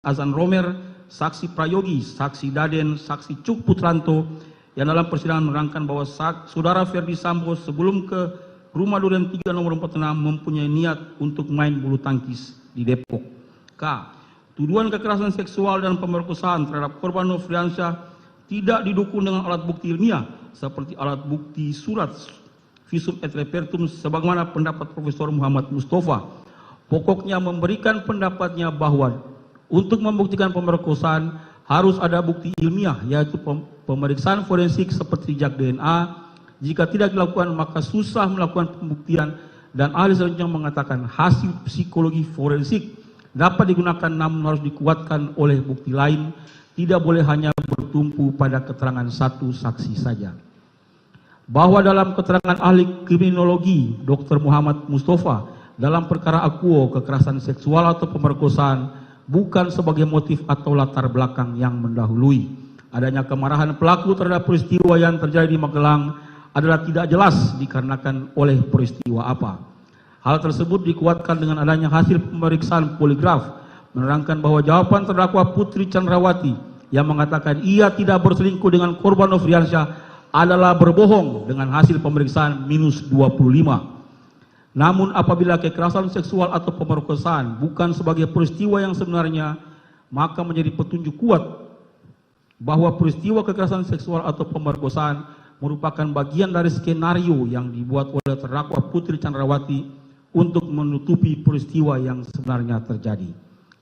Azan Romer, saksi Prayogi, saksi Daden, saksi Cuk Putranto, yang dalam persidangan menerangkan bahwa saudara Ferdi Sambo sebelum ke rumah Duren 3 nomor 46 mempunyai niat untuk main bulu tangkis di Depok. K. Tuduhan kekerasan seksual dan pemerkosaan terhadap korban Nofriansyah tidak didukung dengan alat bukti ilmiah seperti alat bukti surat visum et repertum sebagaimana pendapat Profesor Muhammad Mustafa. Pokoknya memberikan pendapatnya bahwa untuk membuktikan pemerkosaan harus ada bukti ilmiah, yaitu pemeriksaan forensik seperti jejak DNA. Jika tidak dilakukan maka susah melakukan pembuktian, dan ahli selanjutnya mengatakan hasil psikologi forensik dapat digunakan namun harus dikuatkan oleh bukti lain, tidak boleh hanya bertumpu pada keterangan satu saksi saja. Bahwa dalam keterangan ahli kriminologi Dr. Muhammad Mustafa dalam perkara akuo kekerasan seksual atau pemerkosaan bukan sebagai motif atau latar belakang yang mendahului. Adanya kemarahan pelaku terhadap peristiwa yang terjadi di Magelang adalah tidak jelas dikarenakan oleh peristiwa apa. Hal tersebut dikuatkan dengan adanya hasil pemeriksaan poligraf menerangkan bahwa jawaban terdakwa Putri Chandrawati yang mengatakan ia tidak berselingkuh dengan korban Nofriansyah adalah berbohong dengan hasil pemeriksaan minus 25. Namun apabila kekerasan seksual atau pemerkosaan bukan sebagai peristiwa yang sebenarnya, maka menjadi petunjuk kuat bahwa peristiwa kekerasan seksual atau pemerkosaan merupakan bagian dari skenario yang dibuat oleh terdakwa Putri Chandrawati untuk menutupi peristiwa yang sebenarnya terjadi.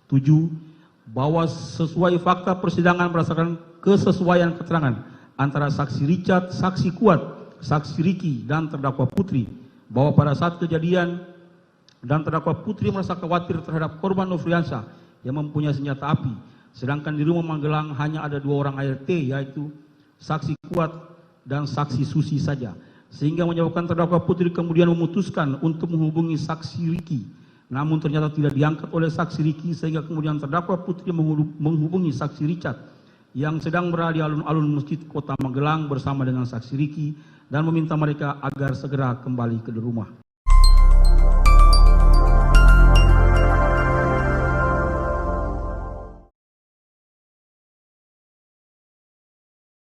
7. Bahwa sesuai fakta persidangan berdasarkan kesesuaian keterangan antara saksi Richard, saksi Kuat, saksi Riki, dan terdakwa Putri, bahwa pada saat kejadian dan terdakwa Putri merasa khawatir terhadap korban Nofriansyah yang mempunyai senjata api, sedangkan di rumah Magelang hanya ada 2 orang ART, yaitu saksi Kuat dan saksi Susi saja, sehingga menyebabkan terdakwa Putri kemudian memutuskan untuk menghubungi saksi Riki, namun ternyata tidak diangkat oleh saksi Riki, sehingga kemudian terdakwa Putri menghubungi saksi Richard yang sedang berada di alun-alun Masjid Kota Magelang bersama dengan saksi Riki dan meminta mereka agar segera kembali ke rumah.